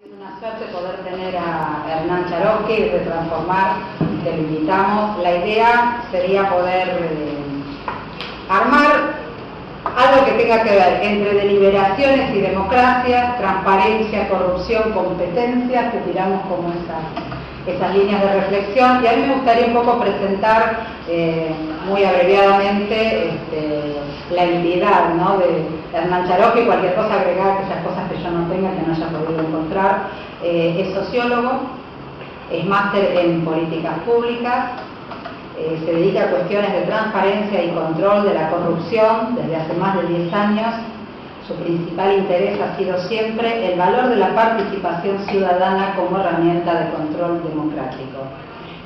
Es una suerte poder tener a Hernán Charosky de Transformar, que lo invitamos. La idea sería poder armar algo que tenga que ver entre deliberaciones y democracia, transparencia, corrupción, competencia, que tiramos como esas líneas de reflexión. Y a mí me gustaría un poco presentar muy abreviadamente la entidad, ¿no?, de Hernán Charosky. Cualquier cosa agregada, aquellas cosas que yo no tenga, que no haya podido encontrar. Es sociólogo, es máster en políticas públicas, se dedica a cuestiones de transparencia y control de la corrupción desde hace más de 10 años. Su principal interés ha sido siempre el valor de la participación ciudadana como herramienta de control democrático.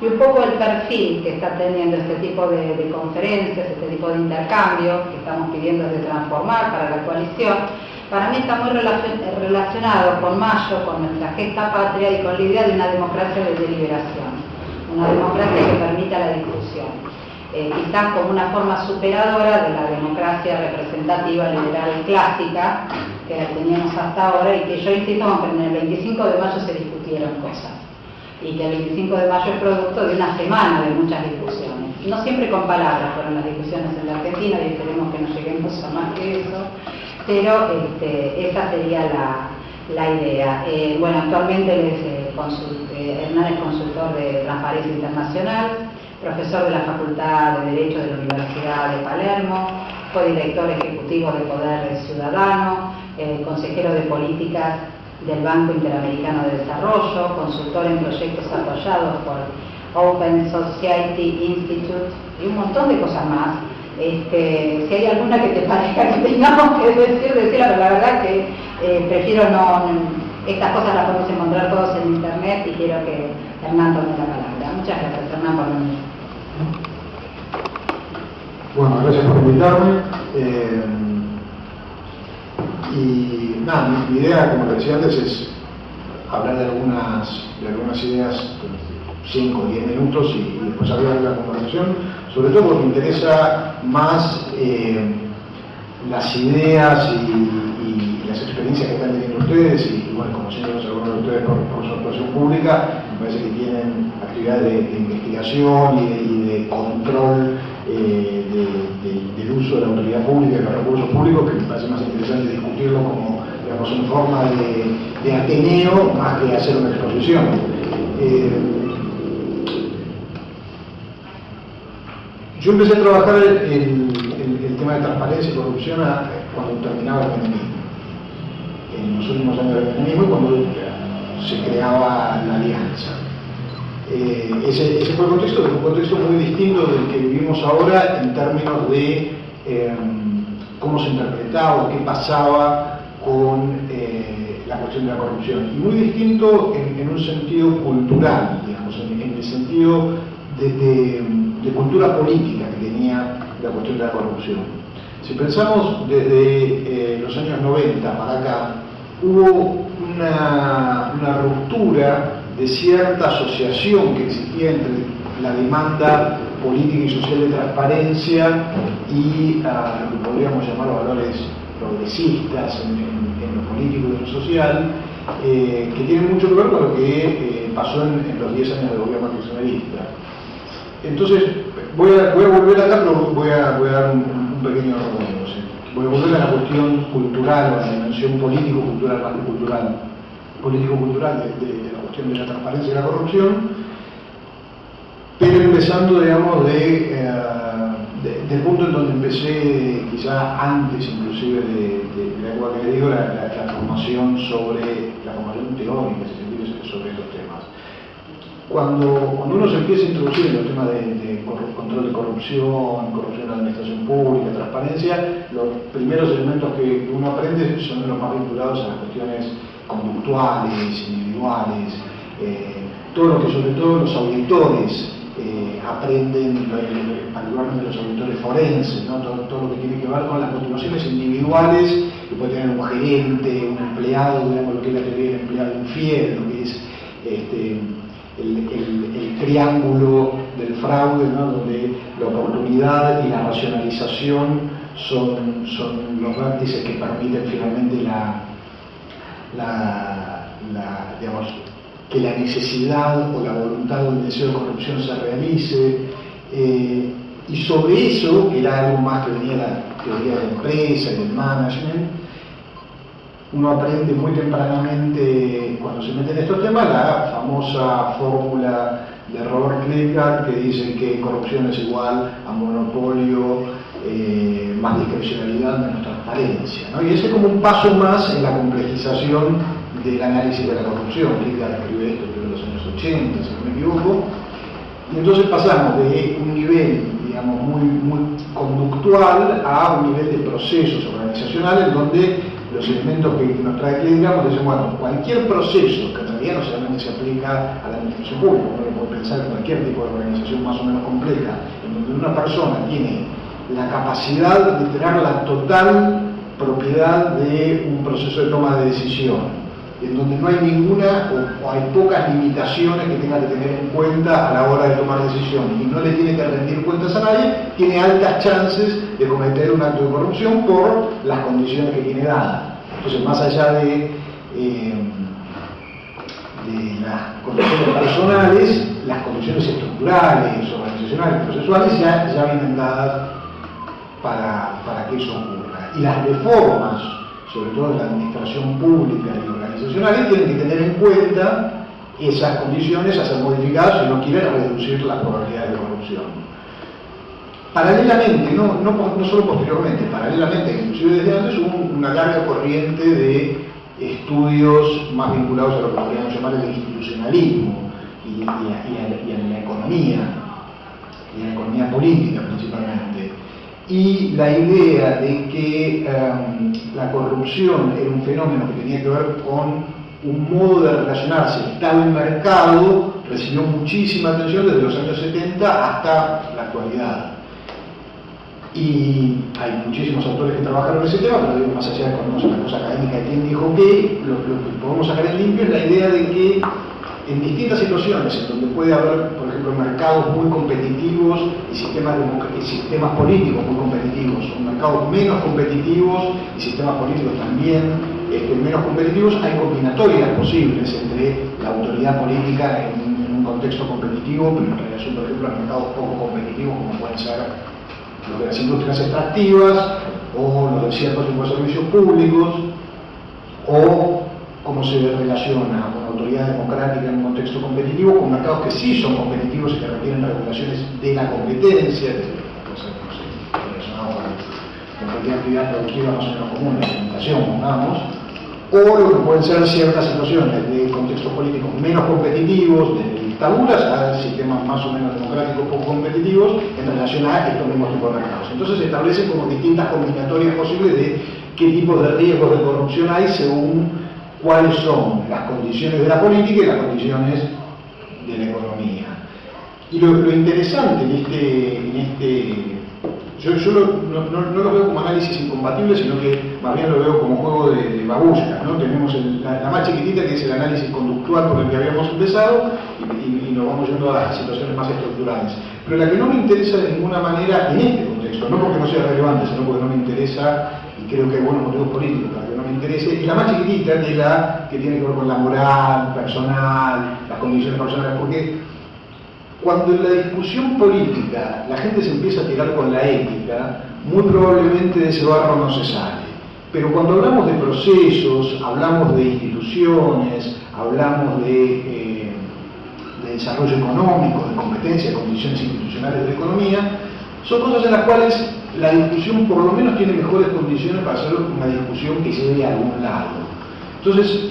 Y un poco el perfil que está teniendo este tipo de conferencias, este tipo de intercambios que estamos pidiendo de Transformar para la coalición, para mí está muy relacionado con Mayo, con nuestra gesta patria y con la idea de una democracia de deliberación, una democracia que permita la discusión, quizás como una forma superadora de la democracia representativa liberal clásica que la teníamos hasta ahora, y que yo insisto, aunque en el 25 de mayo se discutieron cosas, y que el 25 de mayo es producto de una semana de muchas discusiones, no siempre con palabras fueron las discusiones en la Argentina, y esperemos que no lleguemos a más que eso, pero esa sería la idea. Bueno, actualmente Hernán es consultor de Transparencia Internacional, profesor de la Facultad de Derecho de la Universidad de Palermo, fue director ejecutivo de Poder Ciudadano, consejero de políticas del Banco Interamericano de Desarrollo, consultor en proyectos apoyados por Open Society Institute y un montón de cosas más. Si hay alguna que te parezca que tengamos que decirla, pero la verdad que prefiero estas cosas las podemos encontrar todos en internet, y quiero que Hernán tome la palabra. Muchas gracias, Hernán, por venir. Bueno, gracias por invitarme. Y nada, mi idea, como te decía antes, es hablar de algunas ideas, 5 o 10 minutos, y después hablar de la conversación, sobre todo porque me interesa más las ideas y las experiencias que están teniendo ustedes, y bueno, conociéndolos algunos de ustedes por su actuación pública, me parece que tienen actividades de investigación y de control del uso de la autoridad pública y de los recursos públicos, que me parece más interesante discutirlo como, digamos, en forma de ateneo más que hacer una exposición. Yo empecé a trabajar el tema de transparencia y corrupción cuando terminaba el menemismo, en los últimos años del menemismo, y cuando se creaba la alianza. Ese fue el contexto, que es un contexto muy distinto del que vivimos ahora en términos de cómo se interpretaba, qué pasaba con la cuestión de la corrupción, y muy distinto en un sentido cultural, digamos, en el sentido de cultura política que tenía la cuestión de la corrupción. Si pensamos desde los años 90 para acá, hubo una ruptura de cierta asociación que existía entre la demanda política y social de transparencia y lo que podríamos llamar valores progresistas en lo político y en lo social, que tienen mucho que ver con lo que pasó en los 10 años del gobierno kirchnerista. Entonces, voy a volver acá, pero voy a dar un pequeño recuerdo. ¿Sí? Voy a volver a la cuestión cultural, o a la dimensión político-cultural, más que cultural, político-cultural de la cuestión de la transparencia y la corrupción, pero empezando, digamos, del punto en donde empecé, quizá antes inclusive de la época que digo, la formación teórica, sobre estos temas. Cuando uno se empieza a introducir en los temas de control de corrupción en la administración pública, transparencia, los primeros elementos que uno aprende son los más vinculados a las cuestiones conductuales, individuales, todo lo que sobre todo los auditores aprenden, particularmente los auditores forenses, ¿no? Todo lo que tiene que ver con las motivaciones individuales que puede tener un gerente, un empleado, digamos, lo que es la teoría del empleado infiel, lo que es el triángulo del fraude, ¿no? Donde la oportunidad y la racionalización son los vértices que permiten finalmente digamos, que la necesidad o la voluntad o el deseo de corrupción se realice, y sobre eso, que era algo más que venía de la teoría de la empresa y del management, uno aprende muy tempranamente, cuando se mete en estos temas, la famosa fórmula de Robert Kierkegaard, que dice que corrupción es igual a monopolio, más discrecionalidad, menos transparencia, ¿no? Y ese es como un paso más en la complejización del análisis de la corrupción. Kierkegaard escribió esto en los años 80, si no me equivoco, y entonces pasamos de un nivel, digamos, muy conductual a un nivel de procesos organizacionales donde los elementos que nos trae Kierkegaard nos dicen, bueno, cualquier proceso que en realidad no solamente se aplica a la administración pública, uno puede pensar en cualquier tipo de organización más o menos compleja, en donde una persona tiene la capacidad de tener la total propiedad de un proceso de toma de decisión, en donde no hay ninguna o hay pocas limitaciones que tenga que tener en cuenta a la hora de tomar decisiones y no le tiene que rendir cuentas a nadie, tiene altas chances de cometer un acto de corrupción por las condiciones que tiene dadas. Entonces, más allá de las condiciones personales, las condiciones estructurales, organizacionales, procesuales ya vienen dadas para que eso ocurra. Y las reformas, sobre todo en la administración pública y organizacional, tienen que tener en cuenta esas condiciones a ser modificadas si no quieren reducir las probabilidades de corrupción. Paralelamente, no solo posteriormente, paralelamente, inclusive desde antes, hubo una larga corriente de estudios más vinculados a lo que podríamos llamar el institucionalismo y a la economía, y a la economía política principalmente. Y la idea de que la corrupción era un fenómeno que tenía que ver con un modo de relacionarse Estado-mercado recibió muchísima atención desde los años 70 hasta la actualidad. Y hay muchísimos autores que trabajaron en ese tema, pero digo, más allá de conocer una cosa académica de quién dijo qué, lo que podemos sacar en limpio es la idea de que en distintas situaciones en donde puede haber, por ejemplo, mercados muy competitivos y sistemas políticos muy competitivos, o mercados menos competitivos y sistemas políticos también menos competitivos, hay combinatorias posibles entre la autoridad política en un contexto competitivo, pero en relación, por ejemplo, a mercados poco competitivos, como pueden ser los de las industrias extractivas, o los de ciertos tipos de servicios públicos, o cómo se relaciona una autoridad democrática en un contexto competitivo con mercados que sí son competitivos y que requieren regulaciones de la competencia, relacionado con cualquier actividad productiva más o menos común, la alimentación, pongamos, o lo que pueden ser ciertas situaciones de contextos políticos menos competitivos, de dictaduras, a sistemas más o menos democráticos poco competitivos, en relación a estos mismos tipos de mercados. Entonces se establecen como distintas combinatorias posibles de qué tipo de riesgos de corrupción hay según cuáles son las condiciones de la política y las condiciones de la economía. Y lo interesante yo no lo veo como análisis incompatible, sino que más bien lo veo como juego de babushkas, ¿no? Tenemos la más chiquitita, que es el análisis conductual por el que habíamos empezado, y nos vamos yendo a las situaciones más estructurales. Pero la que no me interesa de ninguna manera en este contexto, no porque no sea relevante, sino porque no me interesa, y creo que hay buenos motivos políticos para que no me interese, y la más chiquitita, que es la que tiene que ver con la moral personal, las condiciones personales, porque cuando en la discusión política la gente se empieza a tirar con la ética, muy probablemente de ese barro no se sale. Pero cuando hablamos de procesos, hablamos de instituciones, hablamos de desarrollo económico, de competencia, de condiciones institucionales de la economía, son cosas en las cuales la discusión por lo menos tiene mejores condiciones para hacer una discusión que lleve a algún lado. Entonces,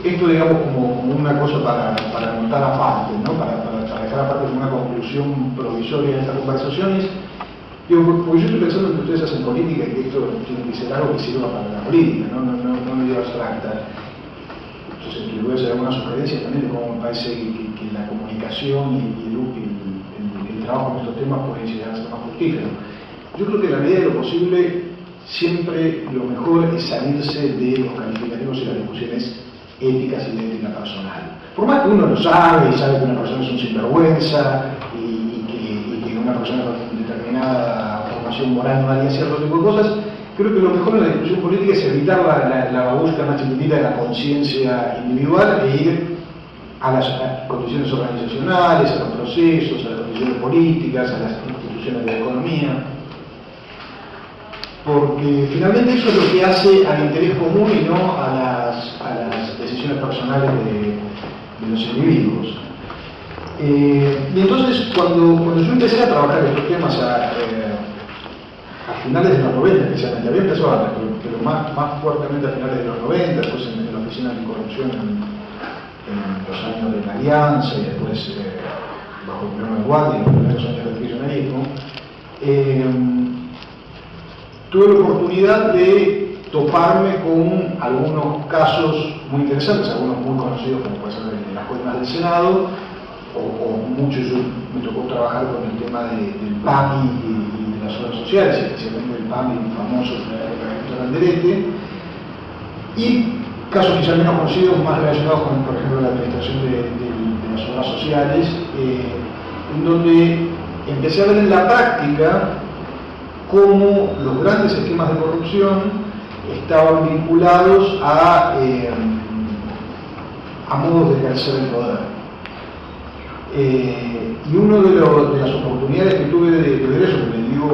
esto, digamos, como una cosa para anotar aparte, ¿no? Para dejar aparte como una conclusión provisoria de estas conversaciones. Digo, porque yo estoy pensando en que ustedes hacen política y que esto tiene que ser algo que sirva para la política, no me digo abstracta. Entonces, les voy a hacer algunas sugerencias también de cómo me parece que la comunicación y el trabajo en estos temas puede llegar a ser más fructífero. Yo creo que en la medida de lo posible, siempre lo mejor es salirse de los calificativos y las discusiones éticas y de ética personal. Por más que uno lo sabe y sabe que una persona es un sinvergüenza y que una persona con determinada formación moral no haría cierto tipo de cosas, creo que lo mejor en la discusión política es evitar la babushka más chiquitita de la conciencia individual e ir a las condiciones organizacionales, a los procesos, a las condiciones políticas, a las instituciones de la economía, porque finalmente eso es lo que hace al interés común y no a las decisiones personales de los individuos. Y entonces cuando yo empecé a trabajar estos temas a finales de los 90, especialmente, había empezado antes, pero más fuertemente a finales de los 90, después en la Oficina Anticorrupción en los años de la Alianza y después bajo el gobierno de Guardia, en los primeros años del kirchnerismo, tuve la oportunidad de toparme con algunos casos muy interesantes, algunos muy conocidos como puede ser de las coimas del Senado, o mucho. Yo me tocó trabajar con el tema del PAMI y de las obras sociales, especialmente el PAMI famoso de Alderete, y casos quizás menos conocidos, más relacionados con, por ejemplo, la administración de las obras sociales, en donde empecé a ver en la práctica cómo los grandes esquemas de corrupción estaban vinculados a modos de ejercer el poder. Y una de las oportunidades que tuve de ver eso, que me dio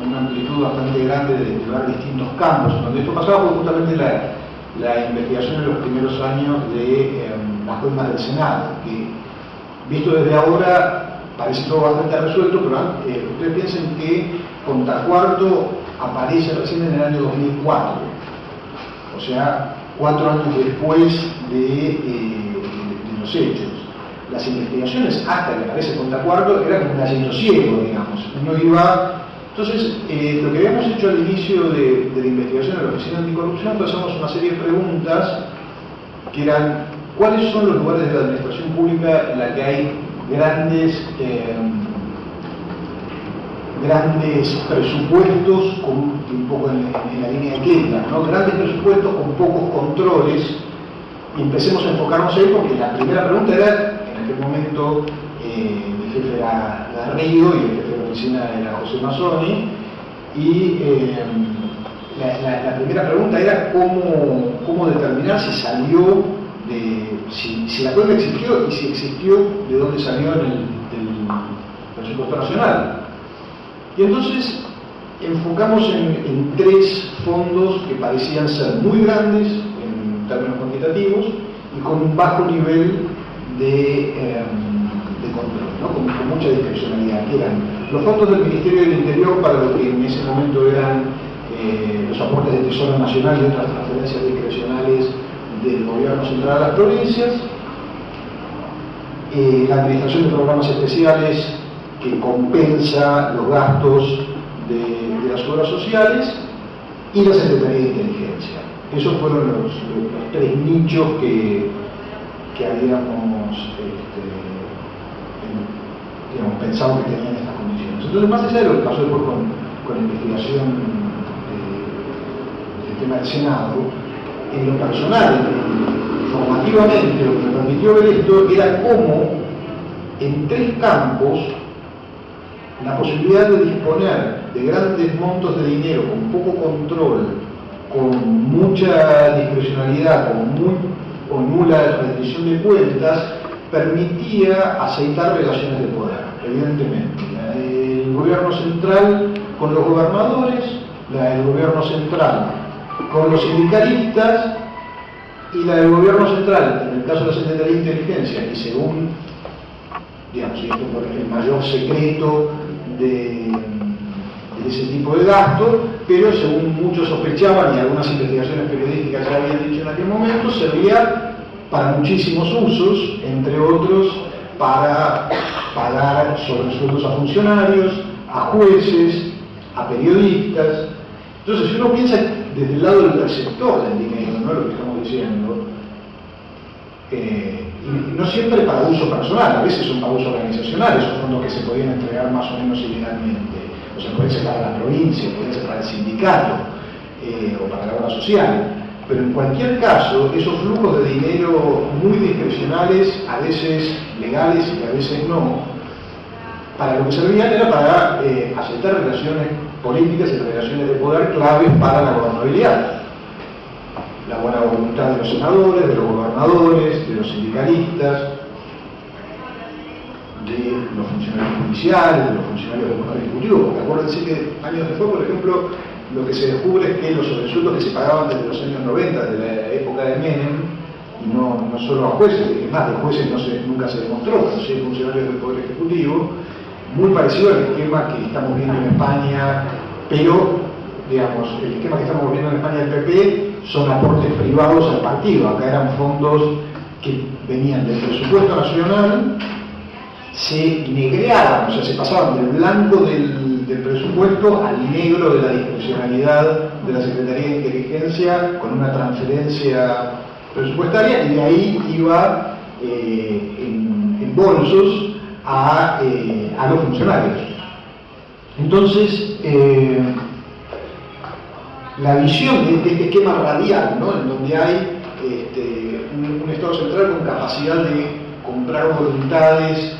una amplitud bastante grande de explorar distintos campos, donde esto pasaba fue justamente la investigación en los primeros años de las coimas del Senado, que visto desde ahora parece todo bastante resuelto, pero ustedes piensen que Contacuarto aparece recién en el año 2004, o sea, 4 años después de los hechos. Las investigaciones hasta que aparece Contacuarto era como un asiento ciego, digamos. Uno iba. Entonces, lo que habíamos hecho al inicio de la investigación en la Oficina Anticorrupción, pasamos una serie de preguntas que eran: ¿cuáles son los lugares de la administración pública en la que hay grandes presupuestos, un poco en la línea de Kirchner, ¿no? Grandes presupuestos con pocos controles? Y empecemos a enfocarnos ahí, porque la primera pregunta era, en aquel momento, el jefe era Garrido y el jefe de la oficina era José Mazzoni, y la primera pregunta era cómo determinar si salió si la coima existió, y si existió, de dónde salió en el presupuesto nacional. Y entonces enfocamos en 3 fondos que parecían ser muy grandes en términos cuantitativos y con un bajo nivel de control, ¿no? con mucha discrecionalidad, que eran los fondos del Ministerio del Interior, para lo que en ese momento eran los aportes del Tesoro Nacional y otras transferencias discrecionales del gobierno central a las provincias, la administración de programas especiales que compensa los gastos de las obras sociales, y la Secretaría de Inteligencia. Esos fueron los 3 nichos que habíamos pensado que tenían estas condiciones. Entonces, más allá de lo que pasó después con la investigación del tema del Senado, en lo personal, formativamente, lo que me permitió ver esto era cómo en 3 campos la posibilidad de disponer de grandes montos de dinero con poco control, con mucha discrecionalidad, con nula rendición de cuentas, permitía aceitar relaciones de poder, evidentemente. La del gobierno central con los gobernadores, la del gobierno central con los sindicalistas, y la del gobierno central, en el caso de la Secretaría de Inteligencia, y según, digamos, y esto por el mayor secreto de ese tipo de gasto, pero según muchos sospechaban, y algunas investigaciones periodísticas ya habían dicho en aquel momento, servía para muchísimos usos, entre otros para pagar sobresueldos a funcionarios, a jueces, a periodistas. Entonces, si uno piensa desde el lado del receptor del dinero, ¿no? Lo que estamos diciendo, y no siempre para uso personal, a veces son para uso organizacional, esos fondos que se podían entregar más o menos ilegalmente, o se pueden ser para la provincia, pueden ser para el sindicato, o para la obra social. Pero en cualquier caso, esos flujos de dinero muy discrecionales, a veces legales y a veces no, para lo que servían era para aceptar relaciones políticas y relaciones de poder claves para la gobernabilidad. La buena voluntad de los senadores, de los gobernadores, de los sindicalistas, de los funcionarios judiciales, de los funcionarios del Poder Ejecutivo. Porque acuérdense que años después, por ejemplo, lo que se descubre es que los sobresueldos que se pagaban desde los años 90, de la época de Menem, no solo a jueces, es más, de jueces nunca se demostró, pero sí funcionarios del Poder Ejecutivo, muy parecido al esquema que estamos viendo en España, pero, digamos, el esquema que estamos viendo en España del PP son aportes privados al partido. Acá eran fondos que venían del presupuesto nacional, se negreaban, o sea, se pasaban del blanco del presupuesto al negro de la discrecionalidad de la Secretaría de Inteligencia con una transferencia presupuestaria, y de ahí iba en bolsos a los funcionarios. Entonces, la visión de este esquema radial, ¿no?, en donde hay un Estado central con capacidad de comprar voluntades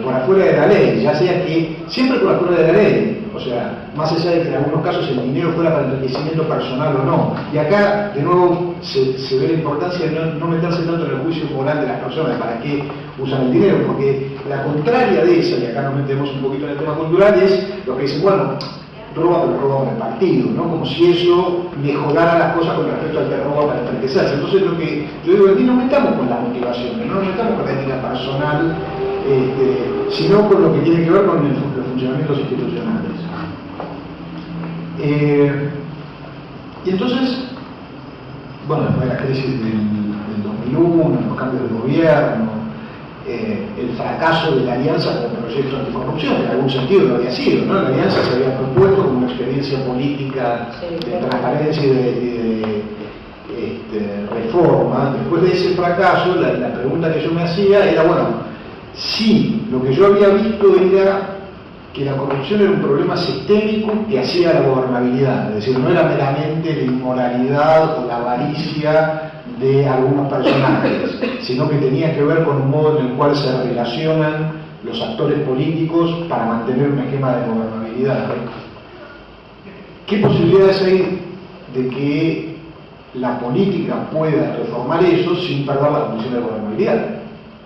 por afuera de la ley, ya sea que siempre por afuera de la ley, o sea, más allá de que en algunos casos el dinero fuera para enriquecimiento personal o no. Y acá, de nuevo, se ve la importancia de no meterse tanto en el juicio moral de las personas, para qué usan el dinero, porque la contraria de esa, y acá nos metemos un poquito en el tema cultural, es lo que dicen, bueno, roba, pero roba con el partido, ¿no? Como si eso mejorara las cosas con respecto al que roba para enriquecerse. Entonces, lo que yo digo, aquí no metamos con las motivaciones, no nos metamos con la ética personal, sino con lo que tiene que ver con los funcionamientos institucionales. Y entonces, bueno, después de la crisis del 2001, los cambios de gobierno, el fracaso de la Alianza como proyecto anticorrupción, en algún sentido lo había sido, ¿no? La Alianza se había propuesto como una experiencia política de transparencia y de reforma. Después de ese fracaso, la pregunta que yo me hacía era, bueno, si lo que yo había visto era que la corrupción era un problema sistémico que hacía la gobernabilidad, es decir, no era meramente la inmoralidad o la avaricia de algunos personajes, sino que tenía que ver con un modo en el cual se relacionan los actores políticos para mantener un esquema de gobernabilidad. ¿Qué posibilidades hay de que la política pueda reformar eso sin perder la condición de gobernabilidad?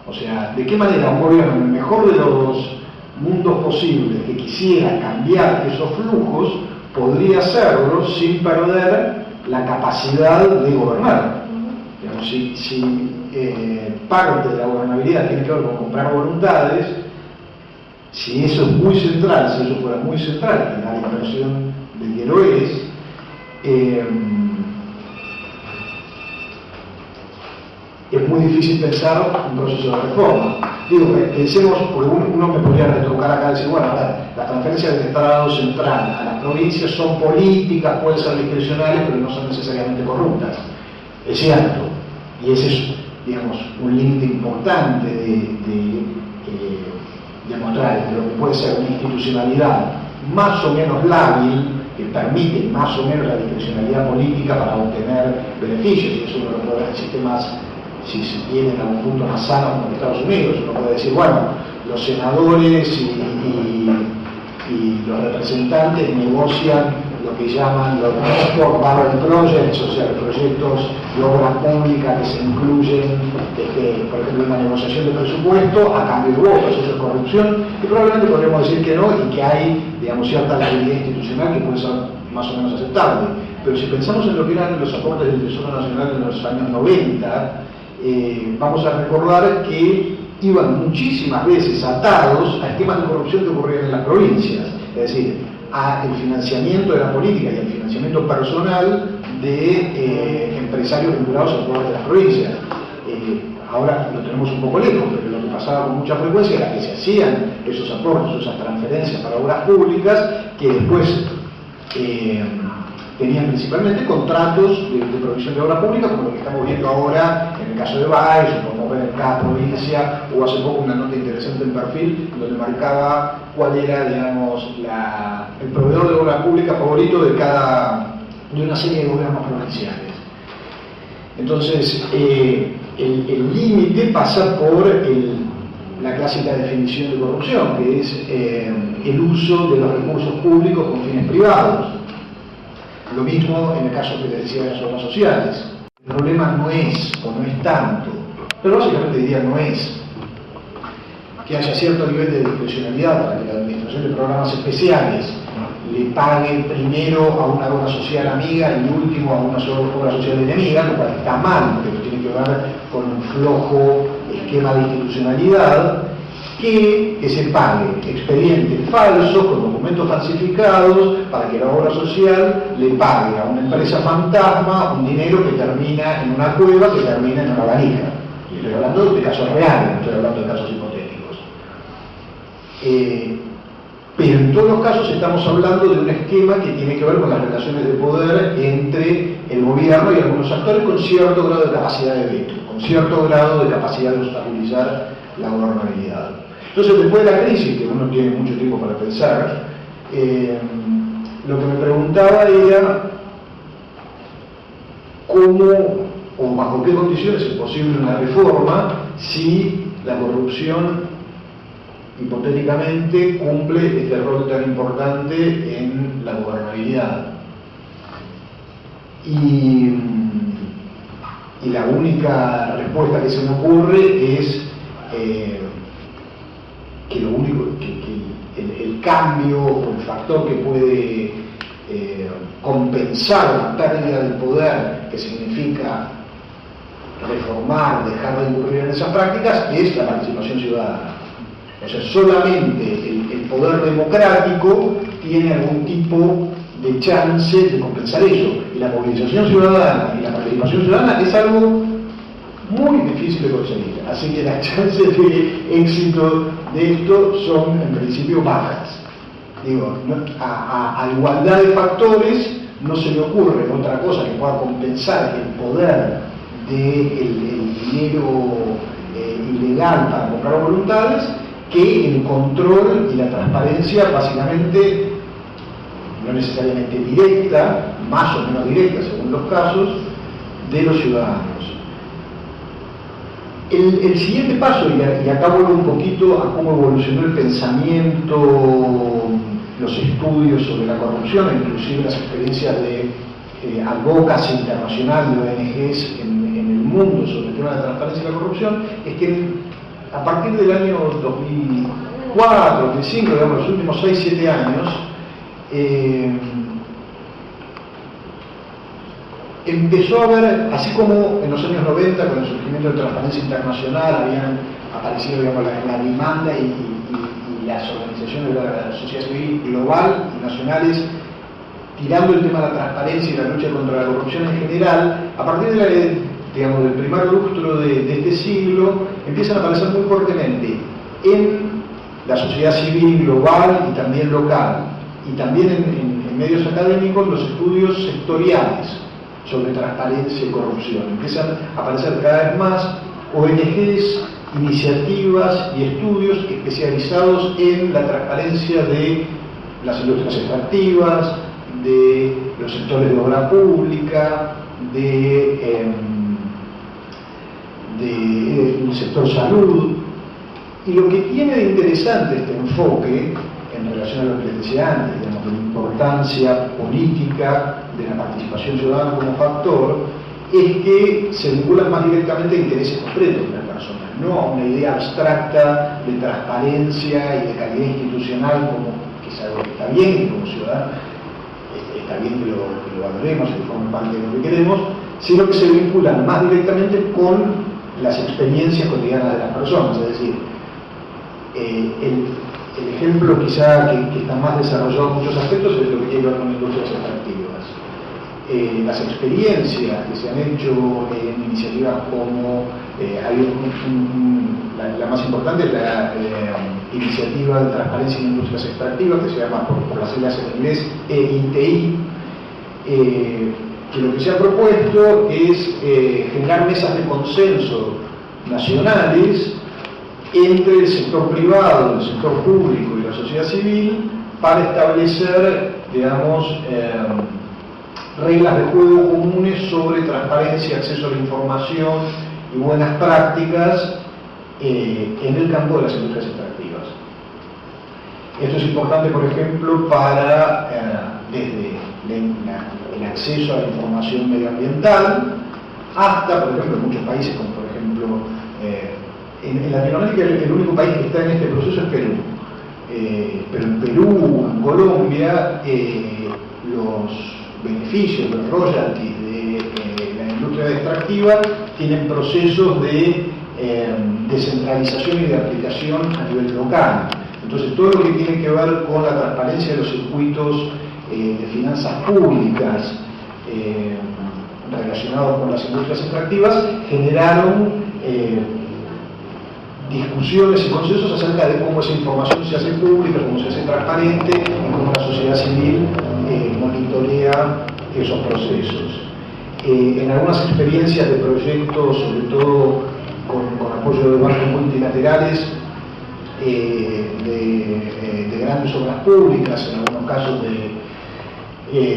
O sea, ¿de qué manera un gobierno, en el mejor de los mundos posibles, que quisiera cambiar esos flujos, podría hacerlo sin perder la capacidad de gobernar? Digamos, si parte de la gobernabilidad tiene que ver con comprar voluntades, si eso es muy central, si eso fuera muy central, que la inversión del que lo es muy difícil pensar un proceso de reforma. Digo, pensemos, porque uno me podría retrucar acá y decir, bueno, las transferencias del Estado central a las provincias son políticas, pueden ser discrecionales, pero no son necesariamente corruptas. Es cierto, y ese es, digamos, un límite importante de demostrar de lo que puede ser una institucionalidad más o menos lábil, que permite más o menos la discrecionalidad política para obtener beneficios, y eso uno lo puede ver en sistemas, si se tienen algún punto más sano como en Estados Unidos. Uno puede decir, bueno, los senadores y los representantes negocian lo que llaman los Export Barrel Projects, o sea, los proyectos de obra pública que se incluyen, por ejemplo, en una negociación de presupuesto a cambio de votos. Eso es corrupción, y probablemente podríamos decir que no, y que hay, digamos, cierta legalidad institucional que puede ser más o menos aceptable. Pero si pensamos en lo que eran los aportes del Tesoro Nacional en los años 90, vamos a recordar que iban muchísimas veces atados a esquemas de corrupción que ocurrían en las provincias, es decir, al financiamiento de la política y al financiamiento personal de empresarios vinculados al poder de las provincias. Ahora lo tenemos un poco lejos, pero lo que pasaba con mucha frecuencia era que se hacían esos aportes, esas transferencias para obras públicas, que después tenían principalmente contratos de provisión de obra pública, como lo que estamos viendo ahora en el caso de Baez, o como ven en cada provincia. Hubo hace poco una nota interesante en Perfil, donde marcaba cuál era, digamos, el proveedor de obra pública favorito de una serie de gobiernos provinciales. Entonces, el límite pasa por la clásica definición de corrupción, que es el uso de los recursos públicos con fines privados. Lo mismo en el caso que les decía de las obras sociales. El problema no es, o no es tanto, pero básicamente diría no es, que haya cierto nivel de discrecionalidad para que la administración de programas especiales le pague primero a una obra social amiga y último a una obra social enemiga, lo cual está mal, pero tiene que ver con un flojo esquema de institucionalidad, que se pague expedientes falsos con documentos falsificados para que la obra social le pague a una empresa fantasma un dinero que termina en una cueva, que termina en una valija. Estoy hablando de casos reales, no estoy hablando de casos hipotéticos. Pero en todos los casos estamos hablando de un esquema que tiene que ver con las relaciones de poder entre el gobierno y algunos actores con cierto grado de capacidad de veto, con cierto grado de capacidad de obstaculizar la gobernabilidad. Entonces, después de la crisis, que uno tiene mucho tiempo para pensar, lo que me preguntaba era cómo o bajo qué condiciones es posible una reforma si la corrupción hipotéticamente cumple este rol tan importante en la gobernabilidad. Y la única respuesta que se me ocurre es que lo único que el cambio o el factor que puede compensar la pérdida del poder que significa reformar, dejar de incurrir en esas prácticas, es la participación ciudadana. O sea, solamente el poder democrático tiene algún tipo de chance de compensar eso. Y la movilización ciudadana y la participación ciudadana es algo muy difícil de conseguir. Así que las chances de éxito de esto son en principio bajas. Digo, a igualdad de factores no se me ocurre otra cosa que pueda compensar el poder del dinero ilegal para comprar voluntades que el control y la transparencia, básicamente, no necesariamente directa, más o menos directa según los casos, de los ciudadanos. El siguiente paso, y acá vuelvo un poquito a cómo evolucionó el pensamiento, los estudios sobre la corrupción, inclusive las experiencias de advocacy internacional de ONGs en el mundo sobre el tema de la transparencia y la corrupción, es que a partir del año 2004, 2005, digamos, los últimos 6-7 años, empezó a haber, así como en los años 90, con el surgimiento de Transparencia Internacional, habían aparecido, digamos, la demanda y las organizaciones de la sociedad civil global y nacionales tirando el tema de la transparencia y la lucha contra la corrupción en general. A partir de del primer lustro de este siglo, empiezan a aparecer muy fuertemente en la sociedad civil global y también local, y también en medios académicos, los estudios sectoriales sobre transparencia y corrupción. Empiezan a aparecer cada vez más ONGs, iniciativas y estudios especializados en la transparencia de las industrias extractivas, de los sectores de obra pública, del sector salud. Y lo que tiene de interesante este enfoque, en relación a lo que les decía antes, digamos, de la importancia política de la participación ciudadana como factor, es que se vinculan más directamente a intereses concretos de las personas, no a una idea abstracta de transparencia y de calidad institucional, como que es algo que está bien y como ciudadanos está bien que lo valoremos y que forme parte de lo que queremos, sino que se vinculan más directamente con las experiencias cotidianas de las personas. Es decir, el ejemplo quizá que está más desarrollado en muchos aspectos es lo que tiene que ver con industrias extractivas. Las experiencias que se han hecho en iniciativas como la más importante es la iniciativa de transparencia en industrias extractivas, que se llama por las siglas en inglés EITI, que lo que se ha propuesto es generar mesas de consenso nacionales entre el sector privado, el sector público y la sociedad civil para establecer, digamos, reglas de juego comunes sobre transparencia, acceso a la información y buenas prácticas en el campo de las industrias extractivas. Esto es importante, por ejemplo, para desde el acceso a la información medioambiental hasta, por ejemplo, en muchos países, como por ejemplo en Latinoamérica, el único país que está en este proceso es Perú. Pero en Perú, en Colombia, los beneficios, los royalties de la industria extractiva tienen procesos de descentralización y de aplicación a nivel local. Entonces, todo lo que tiene que ver con la transparencia de los circuitos de finanzas públicas relacionados con las industrias extractivas generaron discusiones y consensos acerca de cómo esa información se hace pública, cómo se hace transparente y cómo la sociedad civil monitorea esos procesos. En algunas experiencias de proyectos, sobre todo con apoyo de bancos multilaterales, de grandes obras públicas, en algunos casos de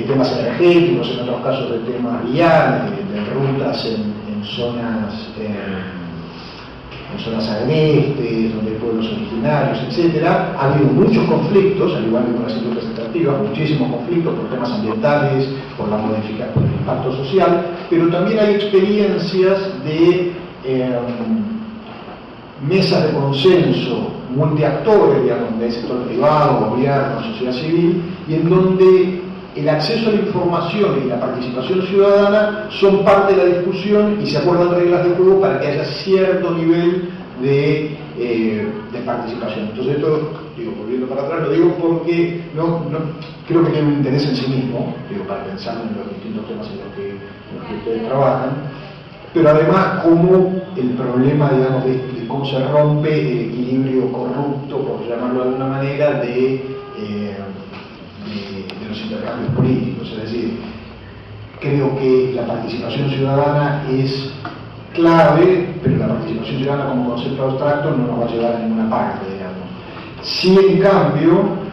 temas energéticos, en otros casos de temas viales, de rutas en zonas agrestes, donde hay pueblos originarios, etc. Ha habido muchos conflictos, al igual que con las industrias extractivas, muchísimos conflictos por temas ambientales, por la modificación, por el impacto social, pero también hay experiencias de mesas de consenso multiactores, digamos, del sector privado, gobierno, sociedad civil, y en donde el acceso a la información y la participación ciudadana son parte de la discusión y se acuerdan reglas de juego para que haya cierto nivel de participación. Entonces esto, volviendo para atrás, lo digo porque no creo que tiene un interés en sí mismo, para pensar en los distintos temas en los que ustedes trabajan, pero además como el problema, digamos, de cómo se rompe el equilibrio corrupto, por llamarlo de alguna manera, de los intercambios políticos. Es decir, creo que la participación ciudadana es clave, pero la participación ciudadana como concepto abstracto no nos va a llevar a ninguna parte, digamos. Sí, en cambio,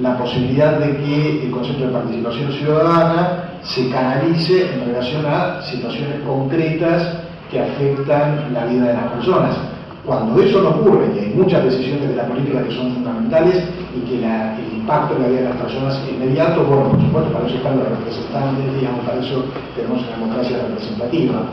la posibilidad de que el concepto de participación ciudadana se canalice en relación a situaciones concretas que afectan la vida de las personas. Cuando eso no ocurre, y hay muchas decisiones de la política que son fundamentales y que el impacto en la vida de las personas es inmediato, bueno, por supuesto, para eso están los representantes, digamos, para eso tenemos una democracia representativa.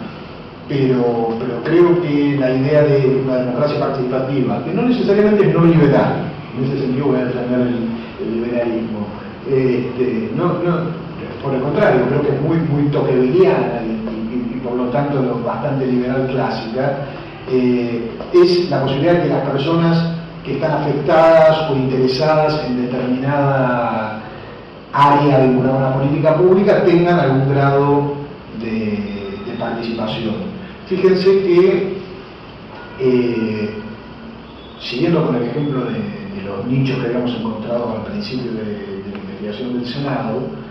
Pero creo que la idea de una democracia participativa, que no necesariamente es no liberal, en ese sentido voy a defender el liberalismo, por el contrario, creo que es muy tocquevilleana y por lo tanto bastante liberal clásica, es la posibilidad de que las personas que están afectadas o interesadas en determinada área vinculada a una política pública tengan algún grado de participación. Fíjense que, siguiendo con el ejemplo de los nichos que habíamos encontrado al principio de la investigación del Senado,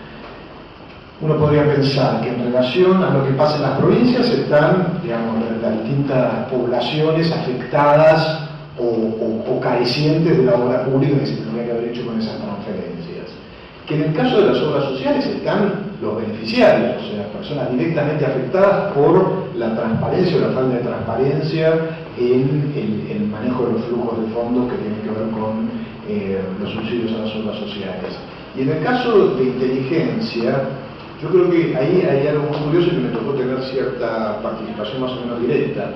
uno podría pensar que en relación a lo que pasa en las provincias están, digamos, las distintas poblaciones afectadas o carecientes de la obra pública que se tendría que haber hecho con esas transferencias. Que en el caso de las obras sociales están los beneficiarios, o sea, las personas directamente afectadas por la transparencia o la falta de transparencia en el manejo de los flujos de fondos que tienen que ver con los subsidios a las obras sociales. Y en el caso de inteligencia, yo creo que ahí hay algo muy curioso y que me tocó tener cierta participación más o menos directa.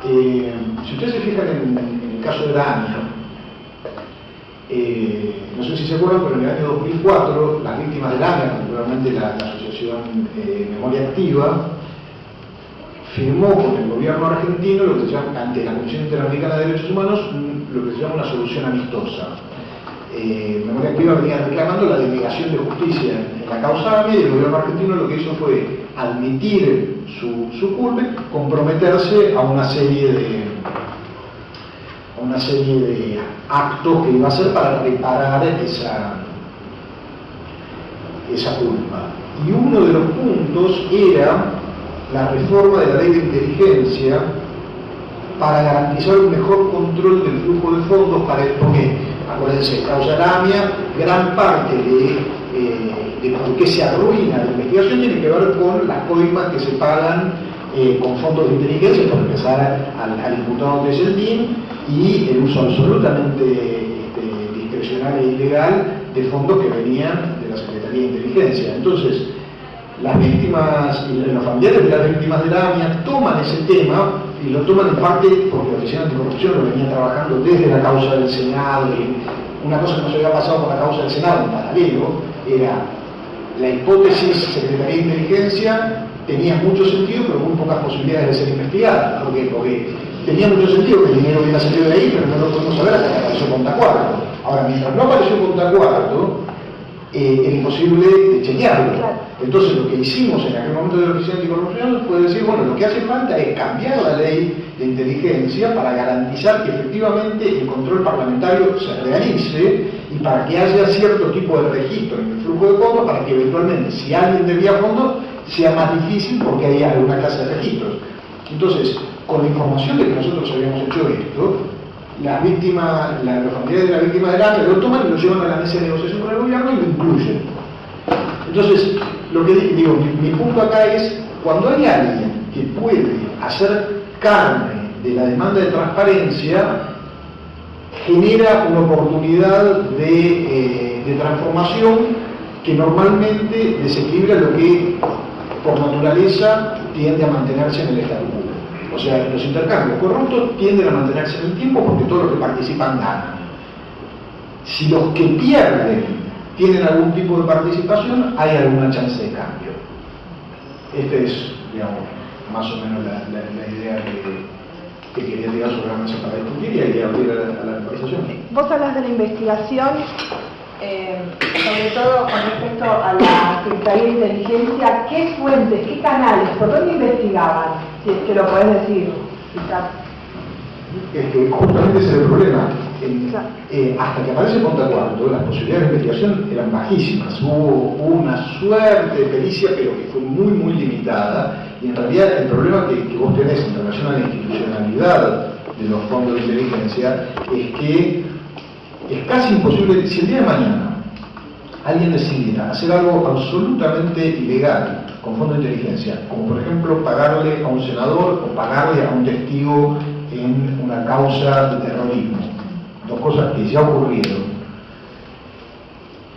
Si ustedes se fijan en el caso de la AMIA, no sé si se acuerdan, pero en el año 2004 las víctimas del AMIA, particularmente la asociación Memoria Activa, firmó con el gobierno argentino lo que se llama, ante la Comisión Interamericana de Derechos Humanos, lo que se llama una solución amistosa. Memoria Activa venía reclamando la denegación de justicia en la causa AMIA y el gobierno argentino lo que hizo fue admitir su culpa, comprometerse a una serie de actos que iba a hacer para reparar esa culpa. Y uno de los puntos era la reforma de la ley de inteligencia para garantizar un mejor control del flujo de fondos porque, acuérdense, causa AMIA, gran parte de por qué se arruina la investigación tiene que ver con las coimas que se pagan con fondos de inteligencia, por empezar al imputado que es el DIN, y el uso absolutamente discrecional e ilegal de fondos que venían de la Secretaría de Inteligencia. Entonces, las víctimas y los familiares de las víctimas de la AMIA toman ese tema y lo toman en parte porque la Oficina Anticorrupción lo venía trabajando desde la causa del Senado, y una cosa que nos había pasado con la causa del Senado en paralelo era la hipótesis Secretaría de Inteligencia tenía mucho sentido, pero muy pocas posibilidades de ser investigada. ¿Por qué? Porque tenía mucho sentido que el dinero hubiera salido de ahí, pero no lo podemos saber hasta que apareció Contacuarto. Ahora, mientras no apareció Contacuarto, era imposible chequearlo. Entonces, lo que hicimos en aquel momento de la Oficina Anticorrupción fue decir, bueno, lo que hace falta es cambiar la ley de inteligencia para garantizar que efectivamente el control parlamentario se realice y para que haya cierto tipo de registro en el flujo de fondos, para que eventualmente, si alguien debía fondos, sea más difícil porque hay alguna clase de registros. Entonces, con la información de que nosotros habíamos hecho esto, las víctimas, los familiares de la víctima del AMIA lo toman y lo llevan a la mesa de negociación con el gobierno y lo incluyen. Entonces, lo que digo, mi punto acá es, cuando hay alguien que puede hacer carne de la demanda de transparencia, genera una oportunidad de transformación que normalmente desequilibra lo que por naturaleza tiende a mantenerse en el statu quo. O sea, los intercambios corruptos tienden a mantenerse en el tiempo porque todos los que participan ganan. Si los que pierden tienen algún tipo de participación, hay alguna chance de cambio. Esta es, digamos, más o menos la idea que quería tirar sobre la mesa para discutir y abrir a la conversación. Vos hablas de la investigación, sobre todo con respecto a la Secretaría de Inteligencia. ¿Qué fuentes, qué canales, por dónde investigaban? Si es que lo podés decir, quizás. Es que justamente ese es el problema. Hasta que aparece Contacuarto, las posibilidades de investigación eran bajísimas. Hubo una suerte de pericia, pero que fue muy, muy limitada. Y en realidad el problema que vos tenés en relación a la institucionalidad de los fondos de inteligencia es que es casi imposible. Si el día de mañana alguien decidiera hacer algo absolutamente ilegal con fondos de inteligencia, como por ejemplo pagarle a un senador o pagarle a un testigo en una causa de terrorismo, dos cosas que ya ocurrieron,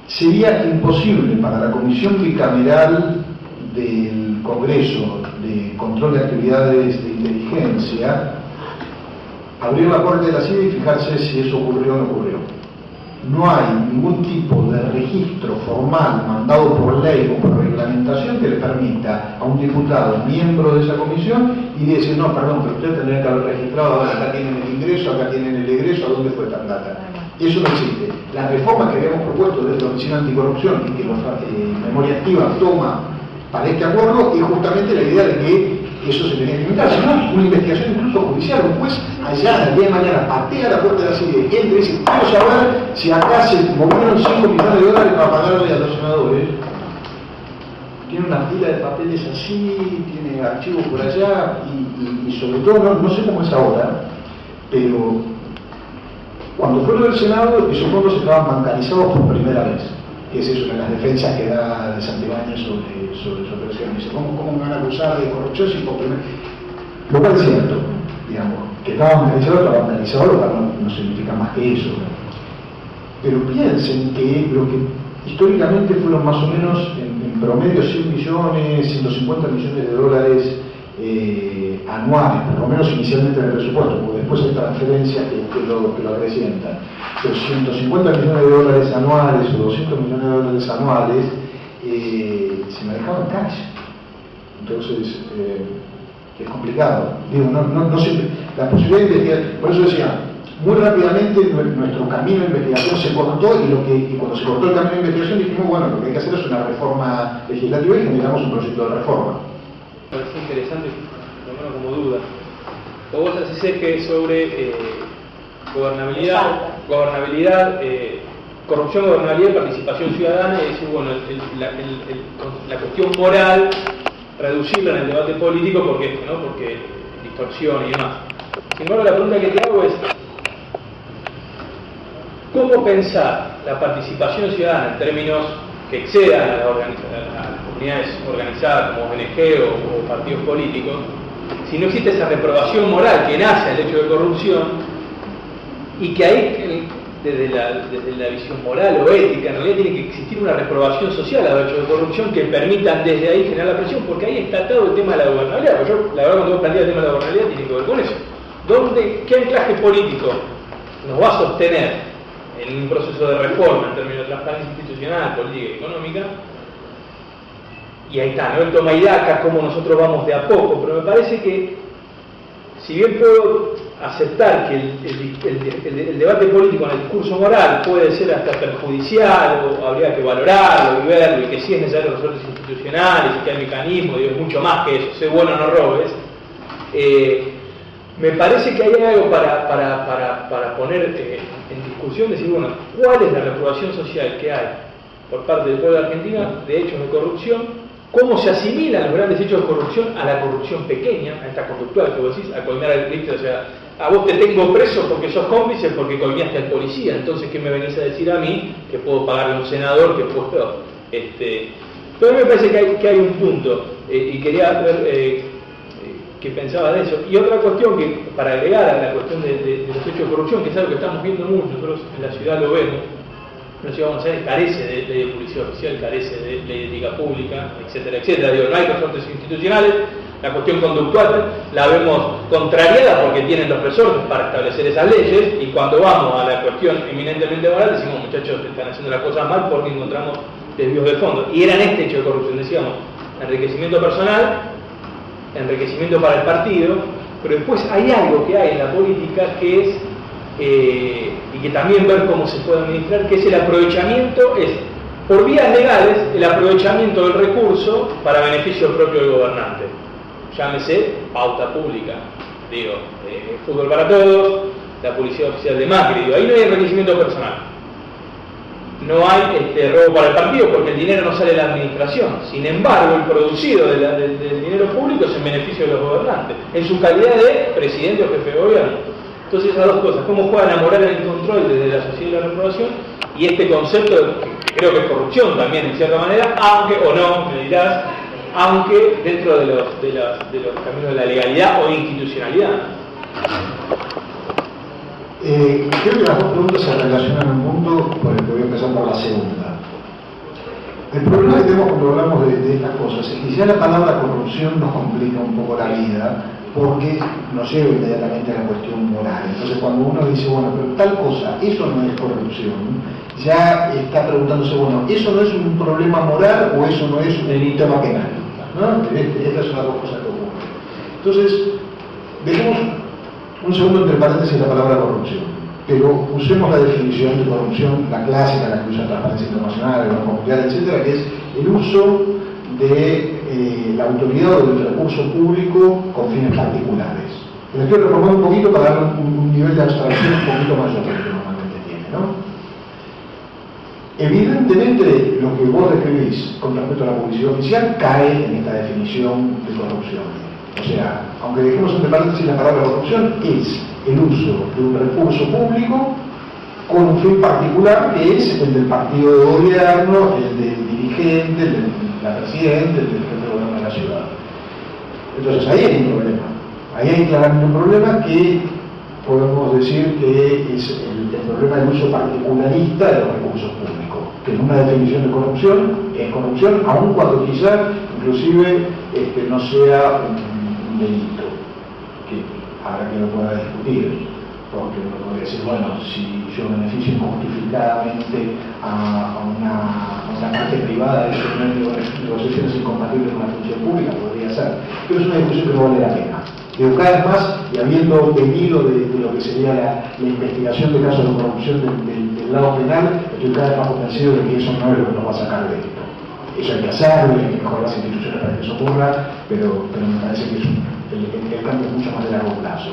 sería imposible para la Comisión Bicameral del Congreso de Control de Actividades de Inteligencia abrir la puerta de la CIDE y fijarse si eso ocurrió o no ocurrió. No hay ningún tipo de registro formal mandado por ley o por reglamentación que le permita a un diputado, miembro de esa comisión, y decir, no, perdón, pero usted tendría que haber registrado, ahora acá tienen el ingreso, acá tienen el egreso, ¿a dónde fue tal data? Eso no existe. Las reformas que habíamos propuesto desde la Oficina Anticorrupción y que Memoria Activa toma para este acuerdo es justamente la idea de que eso se tenía que limitar. Si no, una investigación incluso judicial, un juez allá el día de mañana patea la puerta de la CIDE, entra y dice, quiero saber si acá se movieron 5 millones de dólares para pagarle a los senadores. Tiene una pila de papeles así, tiene archivos por allá, y sobre todo, no sé cómo es ahora, pero cuando fue lo del Senado, esos fondos estaban bancarizados por primera vez. Que es eso, en las defensas que da de Santibáñez sobre su operación. Dice, ¿cómo me van a acusar de corrupción si por primera vez? Lo cual es cierto, digamos, que estaba bancarizado, lo cual no significa más que eso. Pero piensen que lo que históricamente fueron más o menos en promedio 100 millones, 150 millones de dólares anuales, por lo menos inicialmente en el presupuesto, porque después hay transferencias que lo acrecientan. Pero 150 millones de dólares anuales o 200 millones de dólares anuales se manejaban cash. Entonces, es complicado. Digo, no siempre. La posibilidad de investigar, por eso decía, muy rápidamente nuestro camino de investigación se cortó y cuando se cortó el camino de investigación dijimos, bueno, lo que hay que hacer es una reforma legislativa y generamos un proyecto de reforma. Me parece interesante, por lo menos como duda. O vos haces eje sobre gobernabilidad, corrupción, gobernabilidad y participación ciudadana, y decir, bueno, la cuestión moral, reducirla en el debate político porque distorsiona y demás. Sin embargo, la pregunta que te hago es, ¿cómo pensar la participación ciudadana en términos que excedan a las comunidades organizadas como ONG o partidos políticos si no existe esa reprobación moral que nace del hecho de corrupción, y que ahí, desde la visión moral o ética, en realidad tiene que existir una reprobación social a los hechos de corrupción que permitan desde ahí generar la presión, porque ahí está atado el tema de la gobernabilidad. Porque yo, la verdad, cuando vos planteas el tema de la gobernabilidad, tiene que ver con eso. ¿Qué anclaje político nos va a sostener en un proceso de reforma en términos de transparencia institucional, política y económica? Y ahí está, ¿no? El toma y daca, cómo nosotros vamos de a poco, pero me parece que, si bien puedo aceptar que el debate político en el discurso moral puede ser hasta perjudicial, o habría que valorarlo y verlo, y que sí es necesario resortes institucionales, y que hay mecanismos, digo, mucho más que eso, sé bueno, no robes, me parece que hay algo para poner en discusión, decir, bueno, ¿cuál es la reprobación social que hay por parte del pueblo de Argentina de hechos de corrupción? ¿Cómo se asimilan los grandes hechos de corrupción a la corrupción pequeña, a esta conductual que vos decís, a coimear al cliente? O sea, a vos te tengo preso porque sos cómplice, porque coimeaste al policía. Entonces, ¿qué me venís a decir a mí? Que puedo pagarle a un senador, que puedo... Pero a mí me parece que hay un punto, y quería ver qué pensaba de eso. Y otra cuestión, que para agregar a la cuestión de los hechos de corrupción, que es algo que estamos viendo mucho, nosotros en la ciudad lo vemos. La ciudad de Buenos Aires carece de ley de publicidad oficial, carece de ley de ética pública, etcétera, etcétera. Digo, no hay resortes institucionales, la cuestión conductual la vemos contrariada porque tienen los resortes para establecer esas leyes, y cuando vamos a la cuestión eminentemente moral decimos, muchachos, están haciendo las cosas mal porque encontramos desvíos de fondo. Y eran este hecho de corrupción, decíamos, enriquecimiento personal, enriquecimiento para el partido, pero después hay algo que hay en la política que es... y que también ver cómo se puede administrar, que es el aprovechamiento, por vías legales, el aprovechamiento del recurso para beneficio propio del gobernante. Llámese pauta pública, digo, fútbol para todos, la publicidad oficial de Macri, digo, ahí no hay enriquecimiento personal. No hay robo para el partido porque el dinero no sale de la administración. Sin embargo, el producido del dinero público es en beneficio de los gobernantes, en su calidad de presidente o jefe de gobierno. Entonces, esas dos cosas, cómo juegan a moral en el control desde la sociedad y la reprobación, y este concepto que creo que es corrupción también en cierta manera, aunque, o no, me dirás, aunque dentro de los caminos de la legalidad o institucionalidad. Creo que las dos preguntas se relacionan un punto por el que voy a empezar por la segunda. El problema que tenemos cuando hablamos de estas cosas es que ya la palabra corrupción nos complica un poco la vida, porque nos lleva inmediatamente a la cuestión moral. Entonces, cuando uno dice, bueno, pero tal cosa, eso no es corrupción, ya está preguntándose, bueno, ¿eso no es un problema moral o eso no es un tema penal? ¿No? Estas son las dos cosas que ocurren. Entonces, dejemos un segundo entre paréntesis la palabra corrupción, pero usemos la definición de corrupción, la clásica, la que usa Transparencia Internacional, el Banco Mundial, etcétera, que es el uso de la autoridad o del recurso público con fines particulares. Les quiero reformar un poquito para dar un nivel de abstracción un poquito mayor que el que normalmente tiene, ¿no? Evidentemente, lo que vos describís con respecto a la publicidad oficial cae en esta definición de corrupción. O sea, aunque dejemos entre paréntesis la palabra corrupción, es el uso de un recurso público con un fin particular, que es el del partido de gobierno, el del dirigente, el de la presidenta, el del jefe de gobierno de la ciudad. Entonces ahí hay un problema. Ahí hay claramente un problema que podemos decir que es el problema del uso particularista de los recursos públicos, que en una definición de corrupción es corrupción, aun cuando quizás inclusive no sea un delito, que habrá que lo pueda discutir, porque uno podría decir, bueno, si yo beneficio injustificadamente a una parte privada de eso, negociaciones incompatibles con la función pública, podría ser, pero es una discusión que no vale la pena. Pero cada vez más, y habiendo venido de lo que sería la investigación de casos de corrupción del lado penal, estoy cada vez más convencido de que eso no es lo que nos va a sacar de esto. Eso hay que hacerlo, hay que mejorar las instituciones para que eso ocurra, pero me parece que el cambio es mucho más de largo plazo.